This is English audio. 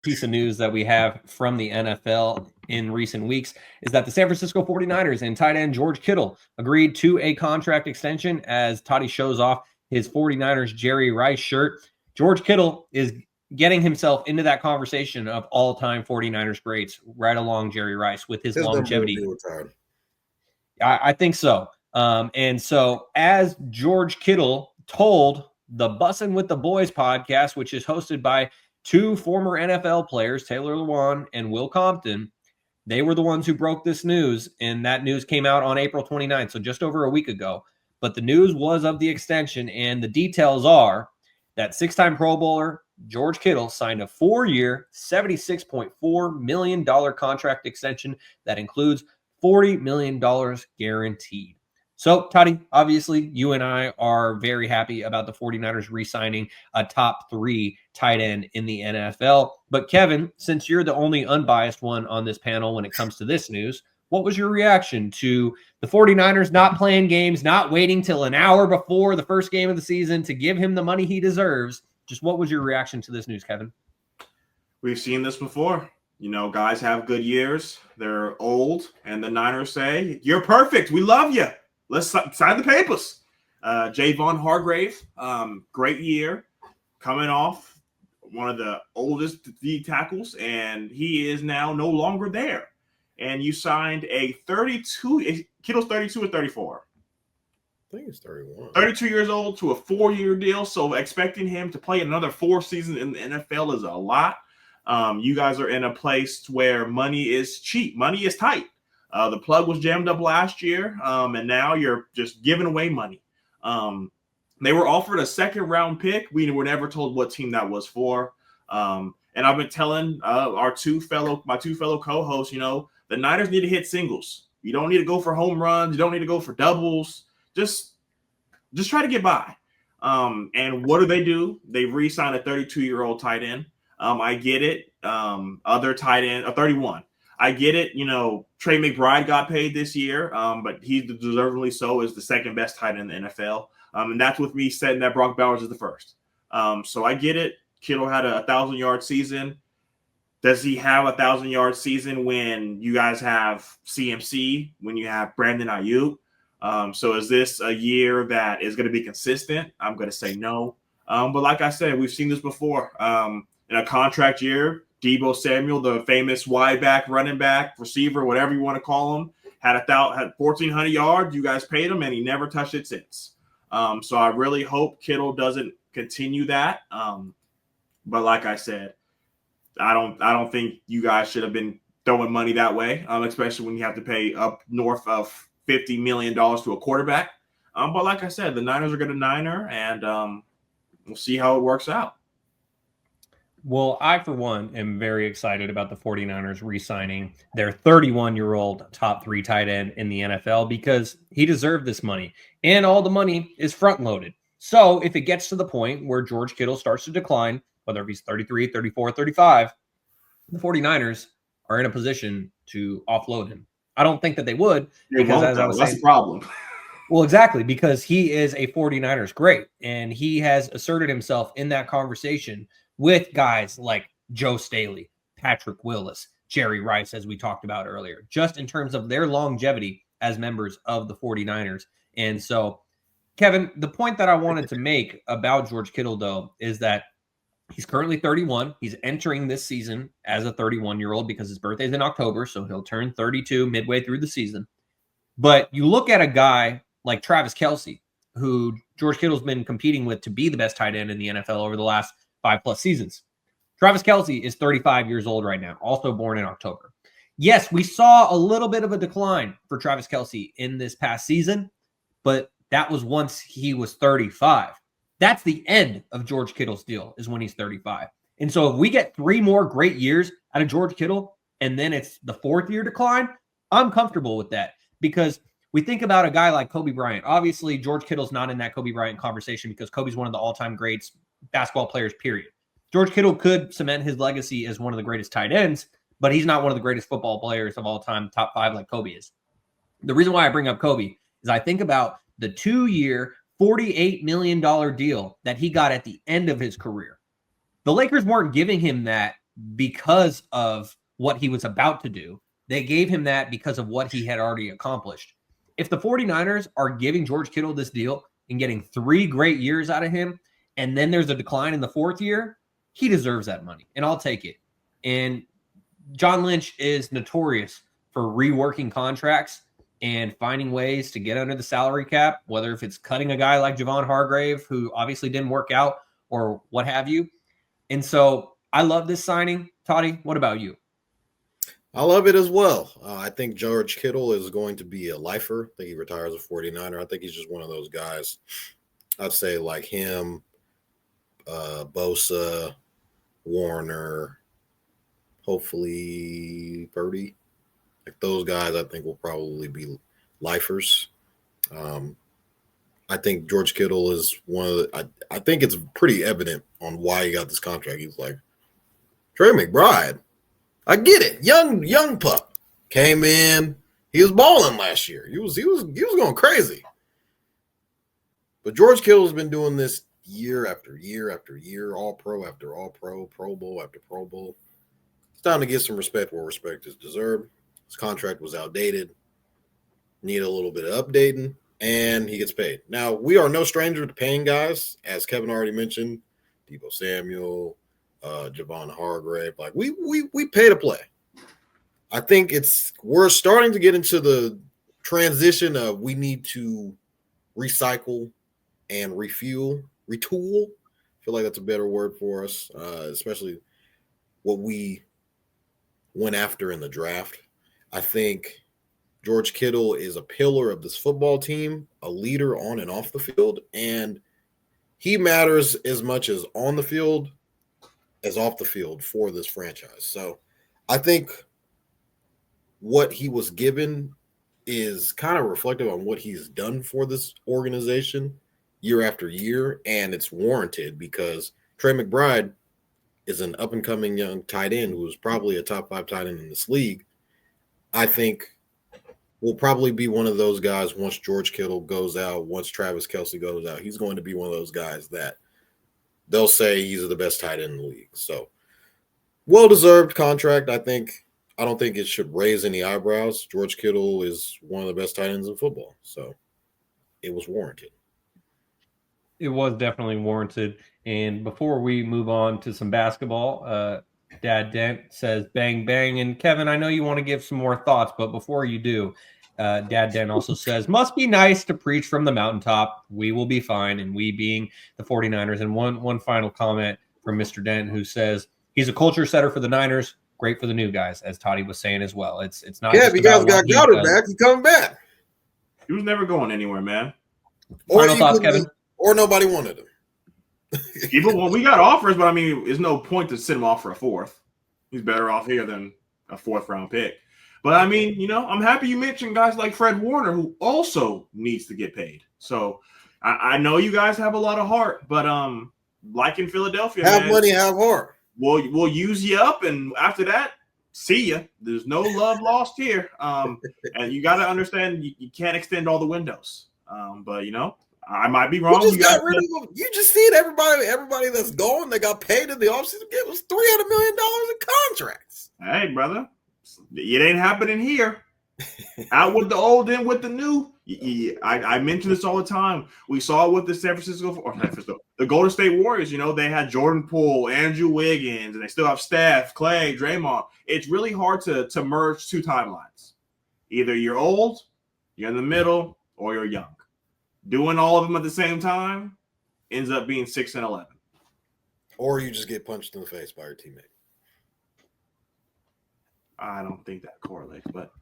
piece of news that we have from the NFL in recent weeks is that the San Francisco 49ers and tight end George Kittle agreed to a contract extension as Toddy shows off his 49ers Jerry Rice shirt. George Kittle is getting himself into that conversation of all-time 49ers greats right along Jerry Rice with his longevity. I think so. And so as George Kittle told the Bussin' with the Boys podcast, which is hosted by two former NFL players, Taylor Lewan and Will Compton, they were the ones who broke this news, and that news came out on April 29th, so just over a week ago. But the news was of the extension, and the details are that six-time Pro Bowler George Kittle signed a 4-year, $76.4 million contract extension that includes $40 million guaranteed. So, Toddy, obviously, you and I are very happy about the 49ers re-signing a top 3 tight end in the NFL. But, Kevin, since you're the only unbiased one on this panel when it comes to this news, what was your reaction to the 49ers not playing games, not waiting till an hour before the first game of the season to give him the money he deserves? Just what was your reaction to this news, Kevin? We've seen this before. You know, guys have good years. They're old, and the Niners say, "You're perfect. We love you. Let's sign the papers." Jaevon Hargrave, great year, coming off one of the oldest D tackles, and he is now no longer there. And you signed a 32. Kittle's 32 or 34. I think it's 31. 32 years old to a 4-year deal. So expecting him to play another 4 seasons in the NFL is a lot. You guys are in a place where money is cheap. Money is tight. The plug was jammed up last year, and now you're just giving away money. They were offered a second-round pick. We were never told what team that was for. And I've been telling my two fellow co-hosts, you know, the Niners need to hit singles. You don't need to go for home runs. You don't need to go for doubles. Just try to get by. And what do? They re-signed a 32-year-old tight end. I get it. Other tight end, a 31. I get it. You know, Trey McBride got paid this year, but he deservedly so is the second best tight end in the NFL. And that's with me setting that Brock Bowers is the first. So I get it. Kittle had a 1,000-yard season. Does he have a 1,000-yard season when you guys have CMC, when you have Brandon Ayuk? So is this a year that is going to be consistent? I'm going to say no. But like I said, we've seen this before. In a contract year, Deebo Samuel, the famous wide back, running back, receiver, whatever you want to call him, had 1,400 yards. You guys paid him, and he never touched it since. So I really hope Kittle doesn't continue that. But like I said, I don't think you guys should have been throwing money that way, especially when you have to pay up north of $50 million to a quarterback. But like I said, the Niners are going to Niner, and we'll see how it works out. Well, I, for one, am very excited about the 49ers re-signing their 31-year-old top 3 tight end in the NFL because he deserved this money, and all the money is front-loaded. So if it gets to the point where George Kittle starts to decline, whether he's 33, 34, 35, the 49ers are in a position to offload him. I don't think that they would because, as I was saying, that's the problem. Well, exactly, because he is a 49ers great, and he has asserted himself in that conversation with guys like Joe Staley, Patrick Willis, Jerry Rice, as we talked about earlier, just in terms of their longevity as members of the 49ers. And so, Kevin, the point that I wanted to make about George Kittle, though, is that he's currently 31. He's entering this season as a 31-year-old because his birthday's in October, so he'll turn 32 midway through the season. But you look at a guy like Travis Kelce, who George Kittle's been competing with to be the best tight end in the NFL over the last 5+ seasons. Travis Kelce is 35 years old right now, also born in October. Yes, we saw a little bit of a decline for Travis Kelce in this past season, but that was once he was 35. That's the end of George Kittle's deal, is when he's 35. And so if we get 3 more great years out of George Kittle, and then it's the 4th year decline, I'm comfortable with that because we think about a guy like Kobe Bryant. Obviously, George Kittle's not in that Kobe Bryant conversation because Kobe's one of the all-time greats basketball players, period. George Kittle could cement his legacy as one of the greatest tight ends, but he's not one of the greatest football players of all time, top 5 like Kobe is. The reason why I bring up Kobe is I think about the 2-year, $48 million deal that he got at the end of his career. The Lakers weren't giving him that because of what he was about to do. They gave him that because of what he had already accomplished. If the 49ers are giving George Kittle this deal and getting 3 great years out of him, and then there's a decline in the 4th year, he deserves that money, and I'll take it. And John Lynch is notorious for reworking contracts and finding ways to get under the salary cap, whether if it's cutting a guy like Jaevon Hargrave, who obviously didn't work out, or what have you. And so I love this signing. Toddy, what about you? I love it as well. I think George Kittle is going to be a lifer. I think he retires a 49er. I think he's just one of those guys. I'd say like him, Bosa, Warner, hopefully Purdy. Like those guys, I think will probably be lifers. I think George Kittle is one of the. I think it's pretty evident on why he got this contract. He's like Trey McBride. I get it. Young pup came in. He was balling last year. He was going crazy. But George Kittle's been doing this year after year after year, all pro after all pro, Pro Bowl after Pro Bowl. It's time to get some respect where respect is deserved. His contract was outdated. Need a little bit of updating, and he gets paid. Now, we are no stranger to paying guys, as Kevin already mentioned, Deebo Samuel, Jaevon Hargrave. Like we pay to play. I think we're starting to get into the transition of we need to recycle and retool. I feel like that's a better word for us, especially what we went after in the draft. I think George Kittle is a pillar of this football team, a leader on and off the field, and he matters as much as on the field as off the field for this franchise. So I think what he was given is kind of reflective on what he's done for this organization year after year, and it's warranted because Trey McBride is an up-and-coming young tight end who is probably a top 5 tight end in this league. I think will probably be one of those guys once George Kittle goes out, once Travis Kelce goes out. He's going to be one of those guys that they'll say he's the best tight end in the league. So, well-deserved contract. I don't think it should raise any eyebrows. George Kittle is one of the best tight ends in football. So, it was warranted. It was definitely warranted. And before we move on to some basketball, Dad Dent says bang, bang. And Kevin, I know you want to give some more thoughts, but before you do, Dad Dent also says, must be nice to preach from the mountaintop. We will be fine. And we being the 49ers. And one final comment from Mr. Dent, who says he's a culture setter for the Niners. Great for the new guys, as Toddy was saying as well. It's not. Yeah, if you guys got Goddard back, he's coming back. He was never going anywhere, man. Final thoughts, Kevin? Or nobody wanted him. We got offers, but I mean, there's no point to sit him off for a 4th. He's better off here than a 4th round pick. But I mean, I'm happy you mentioned guys like Fred Warner, who also needs to get paid. So I know you guys have a lot of heart, but like in Philadelphia, have money, have heart. We'll use you up, and after that, see ya. There's no love lost here. And you got to understand, you can't extend all the windows. But I might be wrong. You got rid of them. You just seen everybody that's gone that got paid in the offseason. It was $300 million in contracts. Hey, brother, it ain't happening here. Out with the old, in with the new. I mention this all the time. We saw it with the the Golden State Warriors. They had Jordan Poole, Andrew Wiggins, and they still have Steph, Clay, Draymond. It's really hard to merge 2 timelines. Either you're old, you're in the middle, or you're young. Doing all of them at the same time ends up being 6 and 11. Or you just get punched in the face by your teammate. I don't think that correlates, but